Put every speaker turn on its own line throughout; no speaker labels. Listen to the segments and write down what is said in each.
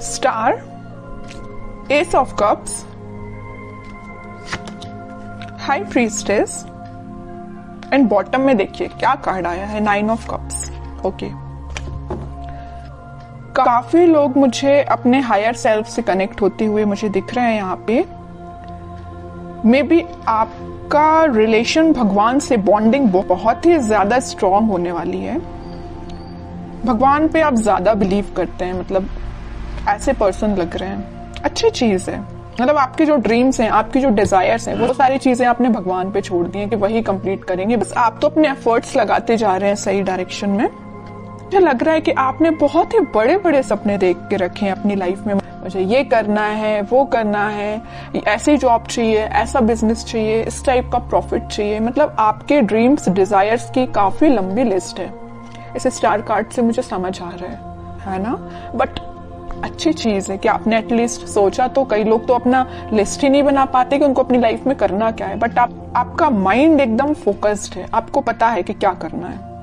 Star, S of cups, high priestess and bottom में देखिए क्या कार्ड आया है, 9 ऑफ कप्स। ओके, काफी लोग मुझे अपने हायर सेल्फ से कनेक्ट होते हुए मुझे दिख रहे हैं यहाँ पे। मे बी आपका रिलेशन भगवान से बॉन्डिंग बहुत ही ज्यादा स्ट्रांग होने वाली है। भगवान पे आप ज्यादा बिलीव करते हैं, मतलब ऐसे पर्सन लग रहे हैं। अच्छी चीज है, मतलब आपके जो ड्रीम्स हैं, आपकी जो डिजायर्स हैं, वो सारी चीजें आपने भगवान पे छोड़ दी हैं कि वही कंप्लीट करेंगे। बस आप तो अपने एफर्ट्स लगाते जा रहे हैं सही डायरेक्शन में। मुझे लग रहा है कि आपने बहुत ही बड़े बड़े सपने देख के रखे हैं अपनी लाइफ में। मुझे ये करना है, वो करना है, ऐसी जॉब चाहिए, ऐसा बिजनेस चाहिए, इस टाइप का प्रॉफिट चाहिए। मतलब आपके ड्रीम्स, डिजायर्स की काफी लंबी लिस्ट है। इस स्टार कार्ड से मुझे समझ आ रहा है ना। बट अच्छी चीज है कि आपने एटलीस्ट सोचा। तो कई लोग तो अपना लिस्ट ही नहीं बना पाते कि उनको अपनी लाइफ में करना क्या है। बट आपका माइंड एकदम फोकस्ड है, आपको पता है कि क्या करना है।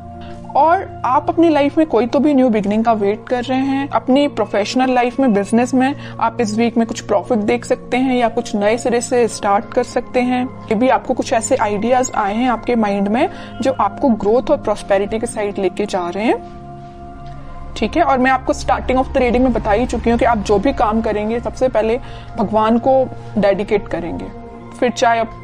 और आप अपनी लाइफ में कोई तो भी न्यू बिगनिंग का वेट कर रहे हैं। अपनी प्रोफेशनल लाइफ में, बिजनेस में आप इस वीक में कुछ प्रॉफिट देख सकते हैं या कुछ नए सिरे से स्टार्ट कर सकते हैं। ये भी आपको कुछ ऐसे आइडियाज आए हैं आपके माइंड में जो आपको ग्रोथ और प्रॉस्पेरिटी के साइड लेके जा रहे हैं। ठीक है, और मैं आपको स्टार्टिंग ऑफ द रीडिंग में बता ही चुकी हूँ कि आप जो भी काम करेंगे सबसे पहले भगवान को डेडिकेट करेंगे। फिर चाहे आप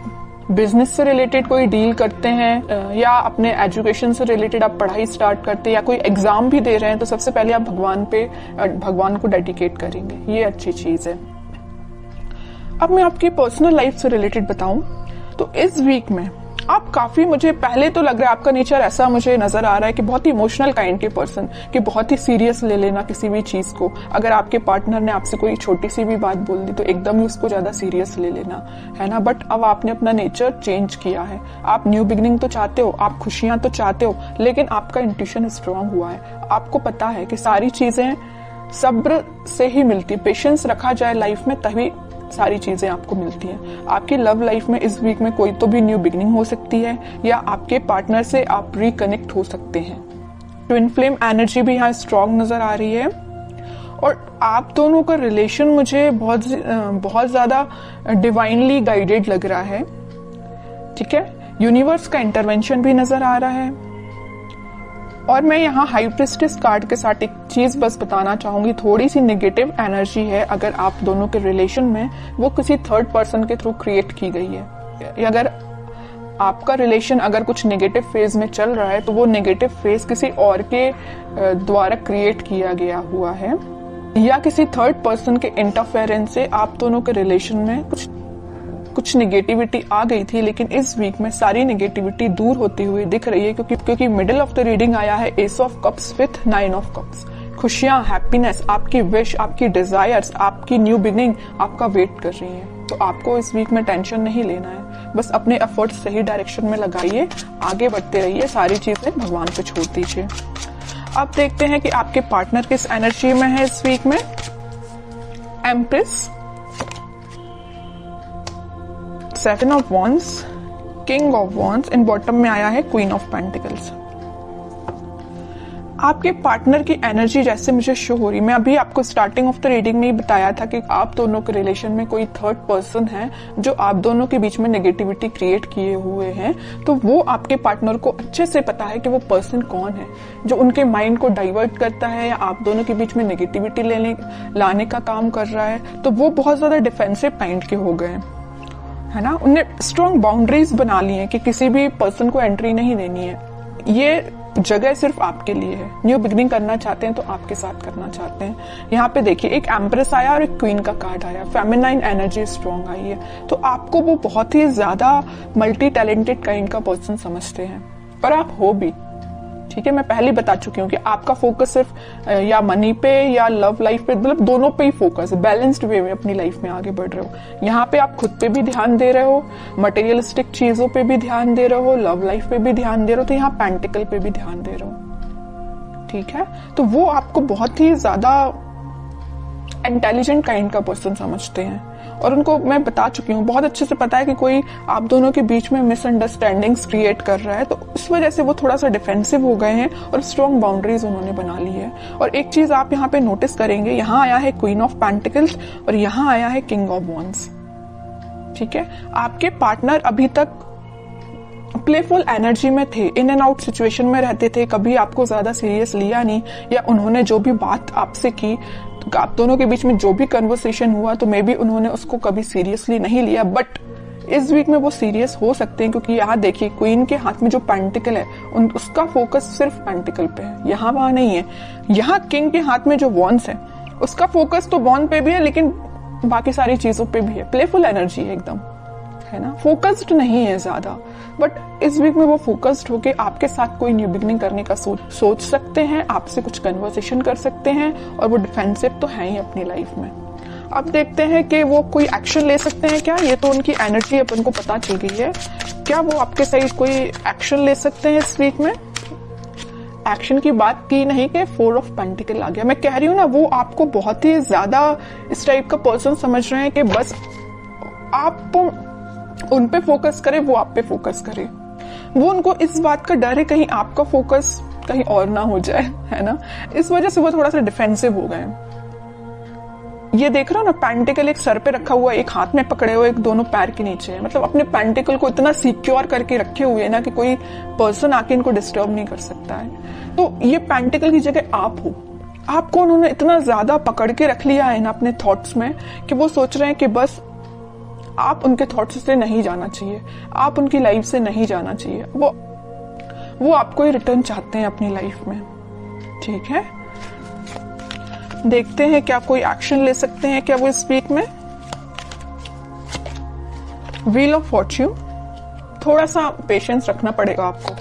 बिजनेस से रिलेटेड कोई डील करते हैं या अपने एजुकेशन से रिलेटेड आप पढ़ाई स्टार्ट करते हैं या कोई एग्जाम भी दे रहे हैं, तो सबसे पहले आप भगवान को डेडिकेट करेंगे। ये अच्छी चीज है। अब मैं आपकी पर्सनल लाइफ से रिलेटेड बताऊं तो इस वीक में आप काफी, मुझे पहले तो लग रहा है आपका नेचर ऐसा मुझे नजर आ रहा है कि बहुत ही इमोशनल काइंड के पर्सन, कि बहुत ही सीरियस ले लेना किसी भी चीज को। अगर आपके पार्टनर ने आपसे कोई छोटी सी भी बात बोल दी तो एकदम ही उसको ज्यादा सीरियस ले लेना, है ना। बट अब आपने अपना नेचर चेंज किया है। आप न्यू बिगनिंग तो चाहते हो, आप खुशियां तो चाहते हो, लेकिन आपका इंट्यूशन स्ट्रांग हुआ है। आपको पता है कि सारी चीजें सब्र से ही मिलती है। पेशेंस रखा जाए लाइफ में तभी सारी चीजें आपको मिलती हैं। आपकी लव लाइफ में इस वीक में कोई तो भी न्यू बिगनिंग हो सकती है या आपके पार्टनर से आप रिकनेक्ट हो सकते हैं। ट्विन फ्लेम एनर्जी भी यहाँ स्ट्रांग नजर आ रही है और आप दोनों का रिलेशन मुझे बहुत ज्यादा डिवाइनली गाइडेड लग रहा है। ठीक है, यूनिवर्स का इंटरवेंशन भी नजर आ रहा है। और मैं यहाँ हाई प्रीस्टेस कार्ड के साथ एक चीज बस बताना चाहूंगी, थोड़ी सी नेगेटिव एनर्जी है अगर आप दोनों के रिलेशन में, वो किसी थर्ड पर्सन के थ्रू क्रिएट की गई है। अगर आपका रिलेशन अगर कुछ नेगेटिव फेज में चल रहा है तो वो नेगेटिव फेज किसी और के द्वारा क्रिएट किया गया हुआ है या किसी थर्ड पर्सन के इंटरफेरेंस से आप दोनों के रिलेशन में कुछ नेगेटिविटी आ गई थी। लेकिन इस वीक में सारी नेगेटिविटी दूर होती हुई दिख रही है क्योंकि मिडिल ऑफ द रीडिंग आया है S of cups with 9 of cups. खुशियां, हैप्पीनेस, आपकी विश, आपकी डिजायर्स, आपकी न्यू बिगिनिंग आपका वेट कर रही है। तो आपको इस वीक में टेंशन नहीं लेना है, बस अपने एफर्ट्स सही डायरेक्शन में लगाइए, आगे बढ़ते रहिए, सारी चीजें भगवान पे छोड़ दीजिए। अब देखते हैं कि आपके पार्टनर किस एनर्जी में है इस वीक में। Empress, 7 of wands, king of wands and bottom में आया है क्वीन ऑफ पेंटिकल्स। आपके पार्टनर की एनर्जी जैसे मुझे शो हो रही, मैं अभी आपको स्टार्टिंग ऑफ द रीडिंग में ही बताया था कि आप दोनों के रिलेशन में कोई थर्ड पर्सन है जो आप दोनों के बीच में नेगेटिविटी क्रिएट किए हुए हैं। तो वो आपके पार्टनर को अच्छे से पता है कि वो पर्सन कौन है जो उनके माइंड को डाइवर्ट करता है या आप दोनों के बीच में नेगेटिविटी लाने का काम कर रहा है। तो वो बहुत ज्यादा डिफेंसिव काइंड के हो गए, है ना। उन्हें स्ट्रॉन्ग बाउंड्रीज बना ली है कि किसी भी पर्सन को एंट्री नहीं देनी है। ये जगह सिर्फ आपके लिए है। न्यू बिगनिंग करना चाहते हैं तो आपके साथ करना चाहते हैं। यहाँ पे देखिए एक एम्प्रेस आया और एक क्वीन का कार्ड आया, फेमिनाइन एनर्जी स्ट्रॉन्ग आई है। तो आपको वो बहुत ही ज्यादा मल्टी टैलेंटेड काइंड का पर्सन समझते हैं, पर आप हो भी। ठीक है, मैं पहले बता चुकी हूँ कि आपका फोकस सिर्फ या मनी पे या लव लाइफ पे, मतलब दोनों पे ही फोकस है। बैलेंस्ड वे में अपनी लाइफ में आगे बढ़ रहे हो। यहाँ पे आप खुद पे भी ध्यान दे रहे हो, मटेरियलिस्टिक चीजों पे भी ध्यान दे रहे हो, लव लाइफ पे भी ध्यान दे रहे हो, तो यहाँ पेंटिकल पे भी ध्यान दे रहे हो। ठीक है, तो वो आपको बहुत ही ज्यादा इंटेलिजेंट काइंड का पर्सन समझते हैं और उनको मैं बता चुकी हूँ, बहुत अच्छे से पता है कि कोई आप दोनों के बीच में मिसअंडरस्टैंडिंग्स क्रिएट कर रहा है, तो इस वजह से वो थोड़ा सा डिफेंसिव हो गए हैं और स्ट्रॉन्ग बाउंड्रीज उन्होंने बना ली है। और एक चीज आप यहाँ पे नोटिस करेंगे, यहाँ आया है क्वीन ऑफ पेंटिकल्स और यहाँ आया है किंग ऑफ वॉन्ड्स। ठीक है, आपके पार्टनर अभी तक प्लेफुल एनर्जी में थे, इन एंड आउट सिचुएशन में रहते थे, कभी आपको ज्यादा सीरियस लिया नहीं, या उन्होंने जो भी बात आपसे की, तो आप दोनों के बीच में जो भी कन्वर्सेशन हुआ तो मे बी उन्होंने उसको कभी सीरियसली नहीं लिया। बट इस वीक में वो सीरियस हो सकते हैं, क्योंकि यहाँ देखिए क्वीन के हाथ में जो पेंटिकल है उसका फोकस सिर्फ पेंटिकल पे है, यहाँ वहां नहीं है। यहाँ किंग के हाथ में जो वॉन्ड्स है उसका फोकस तो वॉन्ड पे भी है, लेकिन बाकी सारी चीजों पे भी है। प्लेफुल एनर्जी है एकदम, है ना, फोकस्ड नहीं है ज्यादा। बट इस वीक में वो फोकस्ड होके आपके साथ कोई न्यू बिगनिंग करने का सोच सकते हैं, आपसे कुछ कन्वर्सेशन कर सकते हैं, और वो डिफेंसिव तो है ही अपनी लाइफ में। अब देखते हैं कि वो कोई एक्शन ले सकते हैं क्या। ये तो उनकी एनर्जी अपन को पता चल गई है, क्या वो आपके साइड कोई एक्शन ले सकते हैं इस वीक में। एक्शन की बात की नहीं कि 4 ऑफ पेंटिकल आ गया। मैं कह रही हूँ ना, वो आपको बहुत ही ज्यादा इस टाइप का पर्सन समझ रहे हैं कि बस आप उन पे फोकस करें, वो आप पे फोकस करें। वो उनको इस बात का डर है कहीं आपका फोकस कहीं और ना हो जाए, है ना, इस वजह से वो थोड़ा सा डिफेंसिव हो गए। ये देख रहे हो ना, पेंटिकल एक सर पे रखा हुआ, एक हाथ में पकड़े हुए, एक दोनों पैर के नीचे है। मतलब अपने पेंटिकल को इतना सिक्योर करके रखे हुए है ना कि कोई पर्सन आके इनको डिस्टर्ब नहीं कर सकता है। तो ये पेंटिकल की जगह आप हो, आपको उन्होंने इतना ज्यादा पकड़ के रख लिया है ना अपने थॉट्स में कि वो सोच रहे हैं कि बस आप उनके थॉट्स से नहीं जाना चाहिए, आप उनकी लाइफ से नहीं जाना चाहिए। वो आपको ही रिटर्न चाहते हैं अपनी लाइफ में। ठीक है, देखते हैं क्या कोई एक्शन ले सकते हैं क्या वो इस वीक में। व्हील ऑफ फॉर्च्यून, थोड़ा सा पेशेंस रखना पड़ेगा आपको,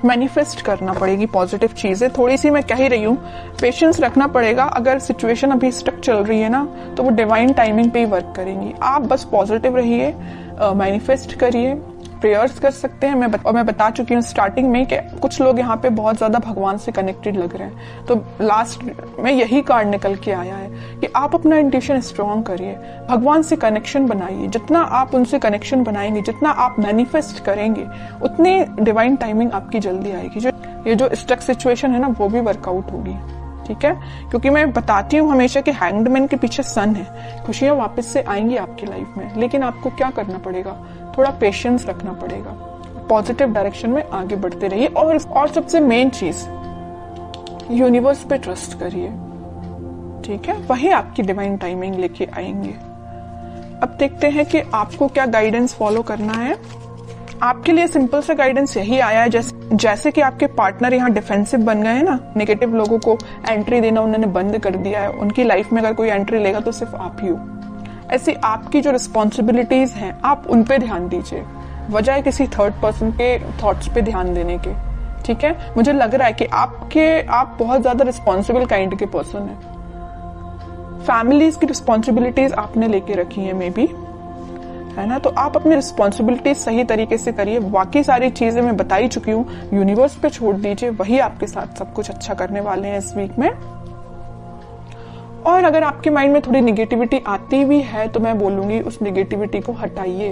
मैनिफेस्ट करना पड़ेगी पॉजिटिव चीजें। थोड़ी सी मैं कह ही रही हूँ, पेशेंस रखना पड़ेगा। अगर सिचुएशन अभी स्टक चल रही है ना, तो वो डिवाइन टाइमिंग पे ही वर्क करेंगी। आप बस पॉजिटिव रहिए, मैनिफेस्ट करिए, प्रेयर्स कर सकते हैं। मैं बता चुकी हूँ स्टार्टिंग में कि कुछ लोग यहाँ पे बहुत ज्यादा भगवान से कनेक्टेड लग रहे हैं, तो लास्ट में यही कार्ड निकल के आया है कि आप अपना इंट्यूशन स्ट्रांग करिए, भगवान से कनेक्शन बनाइए। जितना आप उनसे कनेक्शन बनाएंगे, जितना आप मैनिफेस्ट करेंगे, उतनी डिवाइन टाइमिंग आपकी जल्दी आएगी। ये जो स्टक सिचुएशन है ना, वो भी वर्कआउट होगी। ठीक है, क्योंकि मैं बताती हूँ हमेशा कि हैंग्ड मैन के पीछे सन है, खुशियां वापस से आएंगी आपकी लाइफ में, लेकिन आपको क्या करना पड़ेगा, थोड़ा पेशेंस रखना पड़ेगा, पॉजिटिव डायरेक्शन में आगे बढ़ते रहिए। और सबसे मेन चीज, यूनिवर्स पे ट्रस्ट करिए। ठीक है, वही आपकी डिवाइन टाइमिंग लेके आएंगे। अब देखते हैं कि आपको क्या गाइडेंस फॉलो करना है। आपके लिए सिंपल सा गाइडेंस यही आया है, जैसे कि आपके पार्टनर यहाँ डिफेंसिव बन गए हैं ना, नेगेटिव लोगों को एंट्री देना उन्होंने बंद कर दिया है, उनकी लाइफ में अगर कोई एंट्री लेगा तो सिर्फ आप ही हो। ऐसे आपकी जो रिस्पॉन्सिबिलिटीज हैं आप उन पे ध्यान दीजिए, बजाय किसी थर्ड पर्सन के थॉट्स पे ध्यान देने के। ठीक है, मुझे लग रहा है कि आप बहुत ज्यादा रिस्पॉन्सिबल काइंड के पर्सन हैं। फैमिलीज की रिस्पॉन्सिबिलिटीज आपने लेके रखी है मे बी, है ना, तो आप अपनी रिस्पॉन्सिबिलिटीज सही तरीके से करिए। बाकी सारी चीजें मैं बता ही चुकी हूँ, यूनिवर्स पे छोड़ दीजिए, वही आपके साथ सब कुछ अच्छा करने वाले हैं इस वीक में। और अगर आपके माइंड में थोड़ी निगेटिविटी आती भी है तो मैं बोलूंगी उस निगेटिविटी को हटाइए।